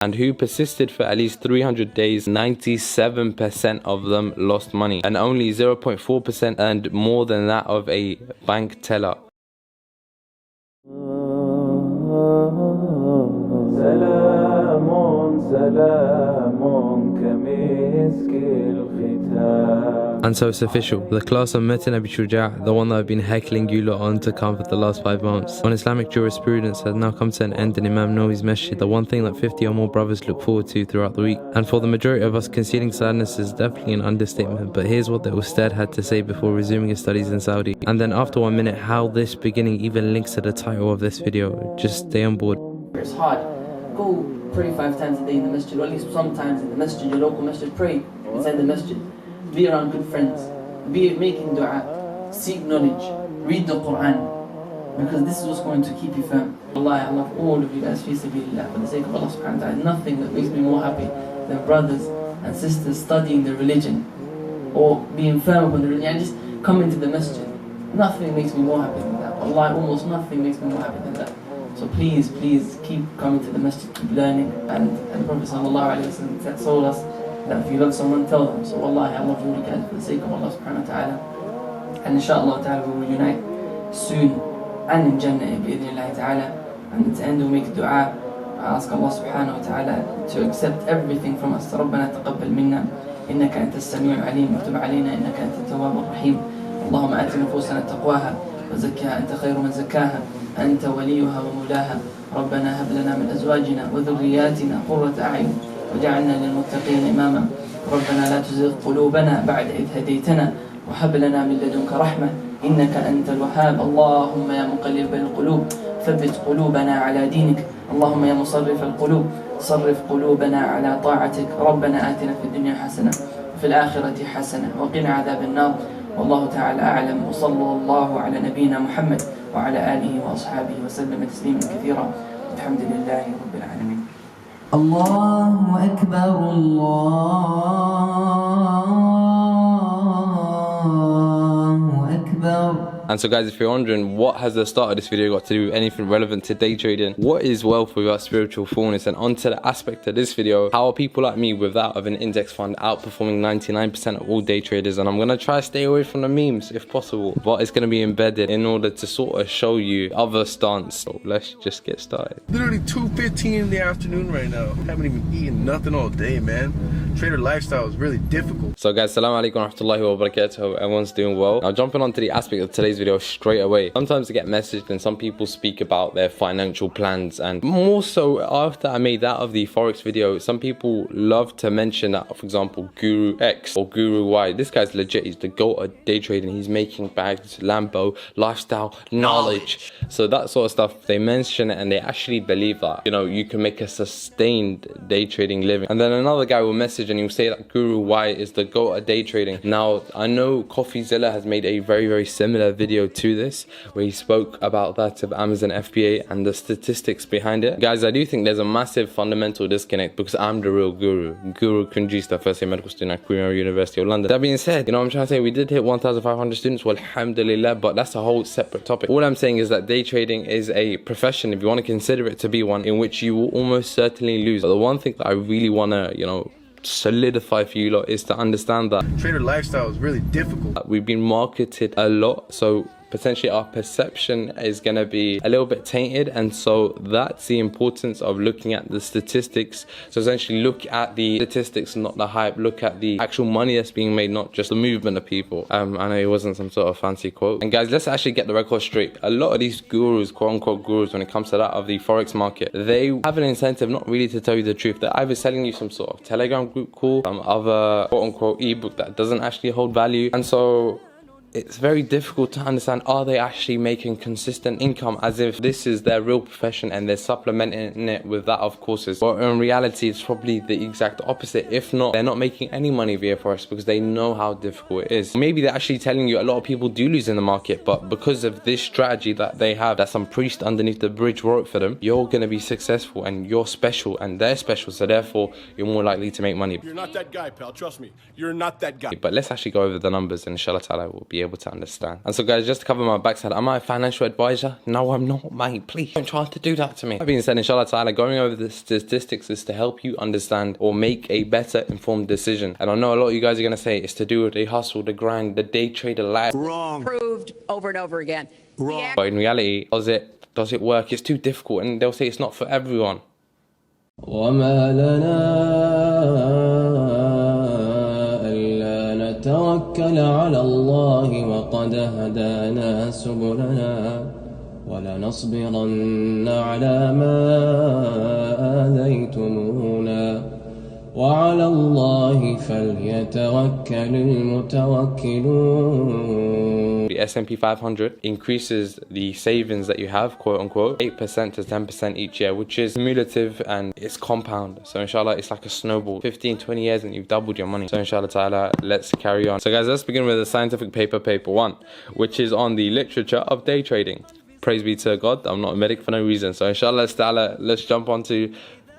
and who persisted for at least 300 days, 97% of them lost money, and only 0.4% earned more than that of a bank teller. And so it's official, the class of Metin Abi Shuja', the one that I've been heckling you lot on to come for the last 5 months, on Islamic jurisprudence has now come to an end in Imam Nawawi's masjid, the one thing that 50 or more brothers look forward to throughout the week. And for the majority of us, concealing sadness is definitely an understatement, but here's what the Ustad had to say before resuming his studies in Saudi. And then after 1 minute, how this beginning even links to the title of this video. Just stay on board. It's hard. Go pray 5 times a day in the masjid, or at least sometimes in the masjid, your local masjid, pray inside the masjid. Be around good friends, be making dua, seek knowledge, read the Quran, because this is what's going to keep you firm. Wallahi, I love all of you guys, fi sabilillah, for the sake of Allah subhanahu wa ta'ala. Nothing that makes me more happy than brothers and sisters studying the religion, or being firm upon the religion, and just coming to the masjid. Nothing makes me more happy than that. Wallahi, almost nothing makes me more happy than that. So please keep coming to the masjid, keep learning. And the Prophet sallallahu alayhi wa sallam told us that if you love someone, tell them. So wallahi, I love you guys for the sake of Allah subhanahu wa ta'ala. And inshallah ta'ala we will unite soon and in Jannah bi'idhnillahi ta'ala. And at the end we'll make dua. I ask Allah subhanahu wa ta'ala to accept everything from us. ربنا تقبل منا إنك أنت السميع العليم وتب علينا إنك أنت التواب الرحيم. اللهم آت نفوسنا تقواها وزكها أنت خير من زكاها أنت وليها ومولاها. ربنا هب لنا من أزواجنا وذرياتنا قرة أعين وجعلنا للمتقين إماما. ربنا لا تزغ قلوبنا بعد إذ هديتنا وهب لنا من لدنك رحمة إنك أنت الوهاب. اللهم يا مقلب القلوب ثبت قلوبنا على دينك. اللهم يا مصرف القلوب صرف قلوبنا على طاعتك. ربنا آتنا في الدنيا حسنة وفي الآخرة حسنة وقنا عذاب النار. والله تعالى أعلم، وصلى الله على نبينا محمد وعلى آله وأصحابه وسلم تسليما كثيرا. الحمد لله رب العالمين. الله أكبر الله أكبر. And so guys, if you're wondering what has the start of this video got to do with anything relevant to day trading, what is wealth without spiritual fullness, and onto the aspect of this video, how are people like me with that of an index fund outperforming 99% of all day traders? And I'm going to try to stay away from the memes if possible, but it's going to be embedded in order to sort of show you other stance. So let's just get started. Literally 2:15 in the afternoon right now. I haven't even eaten nothing all day, man. Trader lifestyle is really difficult. So guys, assalamu alaikum wa rahmatullahi wa barakatuh. Hope everyone's doing well. Now jumping onto the aspect of today's video straight away. Sometimes I get messaged and some people speak about their financial plans, and more so after I made that of the Forex video, some people love to mention that, for example, Guru X or Guru Y. This guy's legit, he's the GOAT of day trading, he's making bags, Lambo, lifestyle, knowledge. So that sort of stuff, they mention it and they actually believe that, you know, you can make a sustained day trading living. And then another guy will message and he'll say that Guru Y is the GOAT of day trading. Now, I know CoffeeZilla has made a very similar video to this, where he spoke about that of Amazon FBA and the statistics behind it. Guys, I do think there's a massive fundamental disconnect, because I'm the real guru. Guru Kunjista, first year medical student at Queen Mary University of London. That being said, you know what I'm trying to say, we did hit 1,500 students, well, alhamdulillah, but that's a whole separate topic. All I'm saying is that day trading is a profession, if you want to consider it to be one, in which you will almost certainly lose. But the one thing that I really want to, you know, solidify for you lot is to understand that Trader lifestyle is really difficult. We've been marketed a lot, so potentially our perception is going to be a little bit tainted, and so that's the importance of looking at the statistics. So essentially look at the statistics, not the hype. Look at the actual money that's being made, not just the movement of people. I know it wasn't some sort of fancy quote. And guys, let's actually get the record straight. A lot of these gurus, quote unquote gurus, when it comes to that of the Forex market, they have an incentive not really to tell you the truth. They're either selling you some sort of Telegram group call, some other quote unquote ebook that doesn't actually hold value. And so it's very difficult to understand, are they actually making consistent income, as if this is their real profession and they're supplementing it with that of courses. But in reality, it's probably the exact opposite. If not, they're not making any money via Forex because they know how difficult it is. Maybe they're actually telling you a lot of people do lose in the market, but because of this strategy that they have, that some priest underneath the bridge wrote for them, you're going to be successful and you're special and they're special, so therefore you're more likely to make money. You're not that guy, pal. Trust me, you're not that guy. But let's actually go over the numbers, and inshallah ta'ala we'll be be able to understand. And so guys, just to cover my backside, am I a financial advisor? No, I'm not, mate. Please don't try to do that to me. That being said, inshallah ta'ala, going over the statistics is to help you understand or make a better informed decision. And I know a lot of you guys are going to say it's to do with the hustle, the grind, the day trader life. Wrong. Proved over and over again. Wrong. But in reality, does it work? It's too difficult, and they'll say it's not for everyone. وما لنا ألا نتوكل على الله وقد هدانا سبلنا ولنصبرن على ما آذيتمونا وعلى الله فليتوكل المتوكلون. The S&P 500 increases the savings that you have, quote unquote, 8% to 10% each year, which is cumulative and it's compound. So inshallah, it's like a snowball. 15-20 years and you've doubled your money. So inshallah ta'ala, let's carry on. So guys, let's begin with the scientific paper 1, which is on the literature of day trading. Praise be to God, I'm not a medic for no reason. So inshallah ta'ala, let's jump onto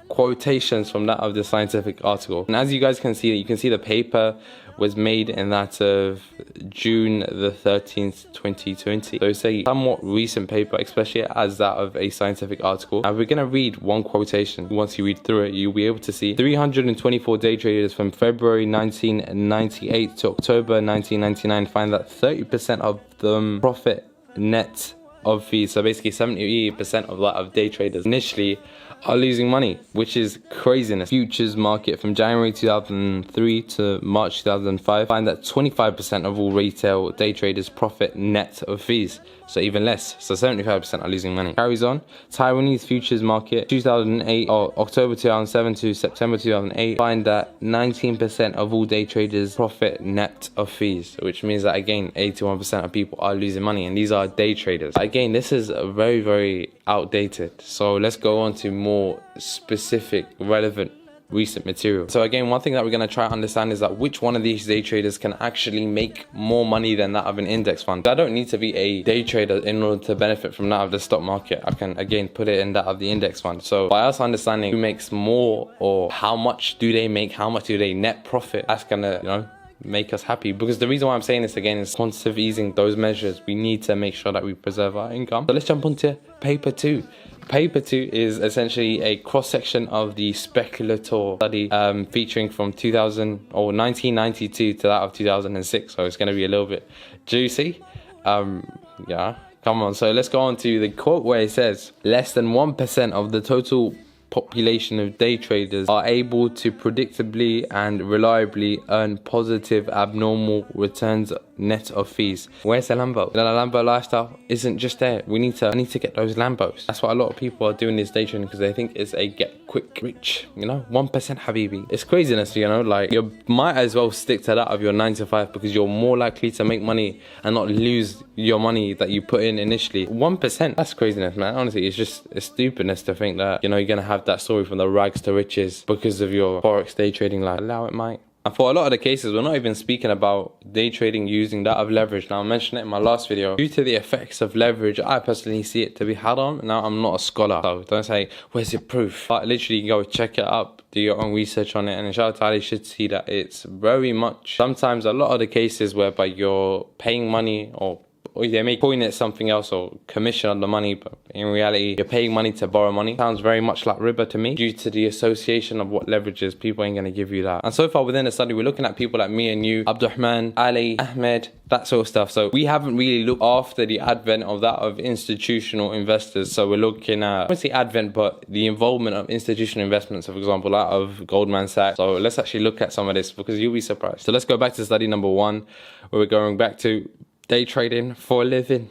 quotations from that of the scientific article. And as you guys can see, the paper was made in that of June the 13th 2020. So it's a somewhat recent paper, especially as that of a scientific article. And we're going to read one quotation. Once you read through it, you'll be able to see 324 day traders from February 1998 to October 1999 find that 30% of them profit net of fees. So basically 70% of that of day traders initially are losing money, which is craziness. Futures market from January 2003 to March 2005 find that 25% of all retail day traders profit net of fees, so even less. So 75% are losing money. Carries on. Taiwanese futures market 2008 or October 2007 to September 2008 find that 19% of all day traders profit net of fees, which means that again 81% of people are losing money, and these are day traders. Again, this is very, very outdated. So let's go on to more specific, relevant, recent material. So again, one thing that we're going to try to understand is that which one of these day traders can actually make more money than that of an index fund. I don't need to be a day trader in order to benefit from that of the stock market. I can again put it in that of the index fund. So by us understanding who makes more or how much do they make, how much do they net profit, that's gonna, make us happy. Because the reason why I'm saying this again is quantitative easing, those measures, we need to make sure that we preserve our income. So let's jump onto paper 2. Paper 2 is essentially a cross-section of the speculator study featuring from 1992 to that of 2006. So it's going to be a little bit juicy. Yeah, come on. So let's go on to the quote where it says, less than 1% of the total population of day traders are able to predictably and reliably earn positive abnormal returns net of fees. Where's the Lambo? The Lambo lifestyle isn't just there. I need to get those Lambos. That's what a lot of people are doing this day trading, because they think it's a get quick rich, 1% habibi. It's craziness, like you might as well stick to that of your 9 to 5, because you're more likely to make money and not lose your money that you put in initially. 1%, that's craziness, man. Honestly, it's stupidness to think that, you're gonna have that story from the rags to riches because of your Forex day trading life. Allow it, mate. And for a lot of the cases, we're not even speaking about day trading using that of leverage. Now, I mentioned it in my last video. Due to the effects of leverage, I personally see it to be haram. Now, I'm not a scholar, so don't say, where's your proof? But literally, go check it up, do your own research on it, and inshallah ta'ala, you should see that it's very much, sometimes a lot of the cases whereby you're paying money or they may coin it something else or commission on the money, but in reality you're paying money to borrow money. Sounds very much like riba to me, due to the association of what leverage is. People ain't going to give you that. And so far within the study, we're looking at people like me and you, Abdurrahman, Ali, Ahmed, that sort of stuff. So we haven't really looked after the advent of that of institutional investors. So we're looking at, I won't say advent, but the involvement of institutional investments, for example, that of Goldman Sachs. So let's actually look at some of this, because you'll be surprised. So let's go back to study number 1, where we're going back to day trading for a living.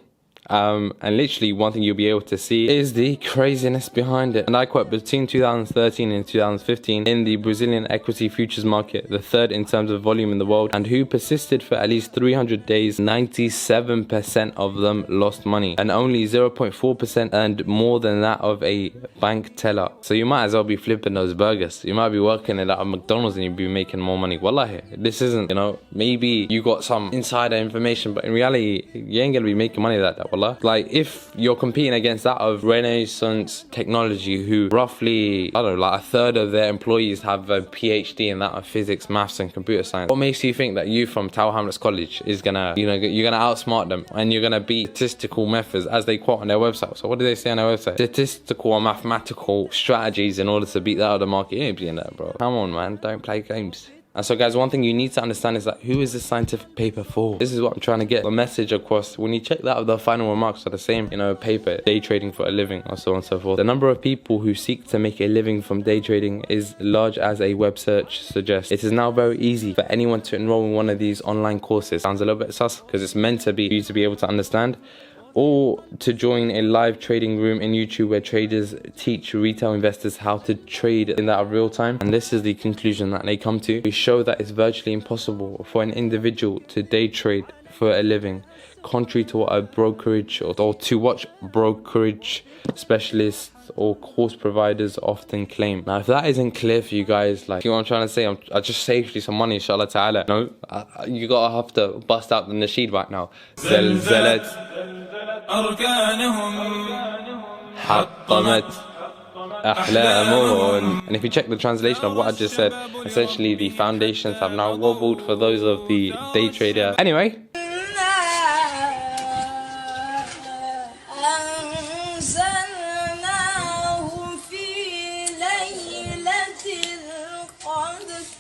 And literally one thing you'll be able to see is the craziness behind it. And I quote, between 2013 and 2015 in the Brazilian equity futures market, the third in terms of volume in the world, and who persisted for at least 300 days, 97% of them lost money, and only 0.4% earned more than that of a bank teller. So you might as well be flipping those burgers. You might be working at a McDonald's and you'd be making more money. Wallahi, this isn't, maybe you got some insider information, but in reality you ain't gonna be making money like that. wallah. Like, if you're competing against that of Renaissance Technology, who roughly, I don't know, like a third of their employees have a PhD in that of physics, maths and computer science, what makes you think that you from Tower Hamlets College is gonna, you know, you're gonna outsmart them and you're gonna beat statistical methods as they quote on their website? So what do they say on their website? Statistical or mathematical strategies in order to beat that of the market. You ain't beating that, bro. Come on, man, don't play games. And so guys, one thing you need to understand is that who is this scientific paper for? This is what I'm trying to get the message across. When you check that out, the final remarks are the same, you know, paper, day trading for a living, or so on and so forth. The number of people who seek to make a living from day trading is large as a web search suggests. It is now very easy for anyone to enroll in one of these online courses. Sounds a little bit sus because it's meant to be for you to be able to understand, or to join a live trading room in YouTube where traders teach retail investors how to trade in that real time. And this is the conclusion that they come to. We show that it's virtually impossible for an individual to day trade for a living, contrary to what a brokerage or to what brokerage specialists or course providers often claim. Now, if that isn't clear for you guys, like, you know what I'm trying to say? I just saved you some money, inshallah ta'ala. No, you gotta have to bust out the nasheed right now. زلزلت أركانهم حطمت أحلامهم. And if you check the translation of what I just said, essentially the foundations have now wobbled for those of the day trader. Anyway,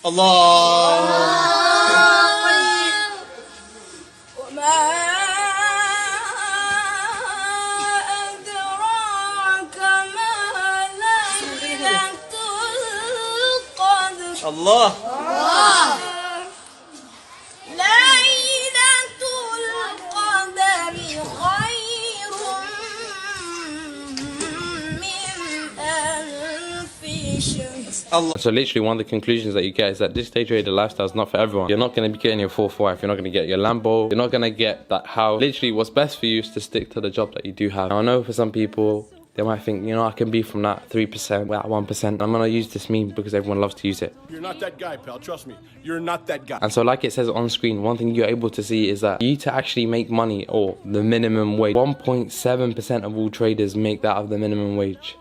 Allah. Allah. So literally one of the conclusions that you get is that this day trader lifestyle is not for everyone. You're not going to be getting your 4x, you're not going to get your Lambo, you're not going to get that house. Literally what's best for you is to stick to the job that you do have. Now, I know for some people, they might think, you know, I can be from that 3%, that 1%. I'm going to use this meme because everyone loves to use it. You're not that guy, pal. Trust me. You're not that guy. And so like it says on screen, one thing you're able to see is that you to actually make money, or the minimum wage, 1.7% of all traders make that of the minimum wage.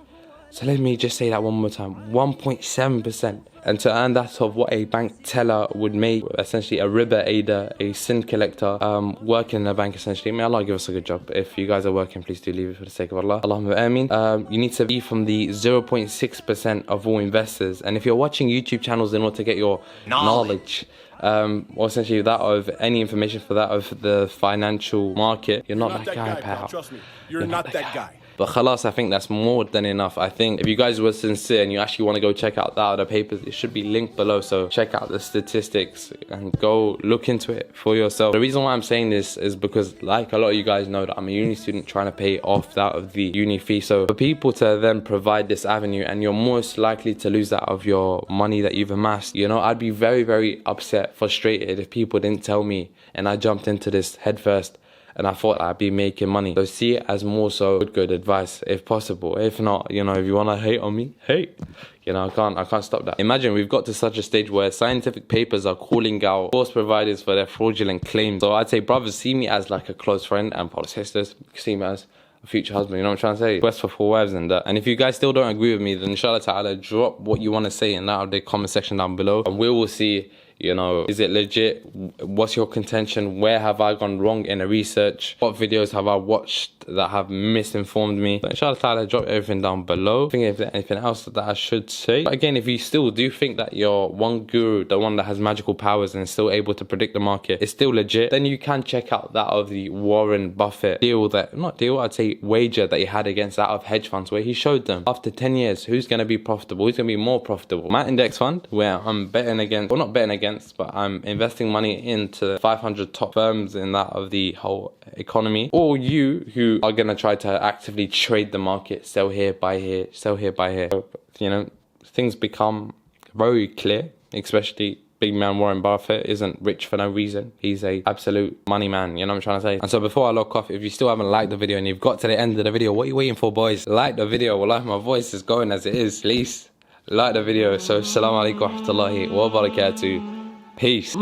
So let me just say that one more time, 1.7%. And to earn that of what a bank teller would make, essentially a Riba aider, a sin collector, working in a bank essentially. May Allah give us a good job. If you guys are working, please do leave it for the sake of Allah. Allahumma ameen. You need to be from the 0.6% of all investors. And if you're watching YouTube channels in order to get your knowledge, or essentially that of any information for that of the financial market, you're not that guy, pal. Trust me. You're not that guy. But khalas, I think that's more than enough. I think if you guys were sincere and you actually want to go check out that other papers, it should be linked below. So check out the statistics and go look into it for yourself. The reason why I'm saying this is because, like a lot of you guys know, that I'm a uni student trying to pay off that of the uni fee. So for people to then provide this avenue, and you're most likely to lose that of your money that you've amassed, you know, I'd be very, very upset, frustrated if people didn't tell me and I jumped into this head first. And I thought I'd be making money. So see it as more so good advice if possible. If not, you know, if you want to hate on me, hate. You know, I can't stop that. Imagine we've got to such a stage where scientific papers are calling out course providers for their fraudulent claims. So I'd say, brothers, see me as like a close friend, and brothers, sisters, see me as a future husband. You know what I'm trying to say? Quest for 4 wives and that. And if you guys still don't agree with me, then inshallah ta'ala, drop what you want to say in that of the comment section down below, and we will see, you know, is it legit? What's your contention? Where have I gone wrong in the research? What videos have I watched that have misinformed me? But inshallah ta'ala, drop everything down below. I think if there's anything else that I should say. But again, if you still do think that your one guru, the one that has magical powers and is still able to predict the market, is still legit, then you can check out that of the Warren Buffett I'd say wager that he had against that of hedge funds, where he showed them after 10 years who's going to be profitable, who's going to be more profitable. My index fund, where I'm betting against, well, not betting against, but I'm investing money into 500 top firms in that of the whole economy. Or you who are going to try to actively trade the market, sell here, buy here, sell here, buy here. So, you know, things become very clear, especially big man Warren Buffett isn't rich for no reason. He's a absolute money man, you know what I'm trying to say? And so before I lock off, if you still haven't liked the video and you've got to the end of the video, what are you waiting for, boys? Like the video. Wallahi, my voice is going as it is. Please like the video. So assalamu alaikum wa rahmatullahi wa barakatuh. Peace.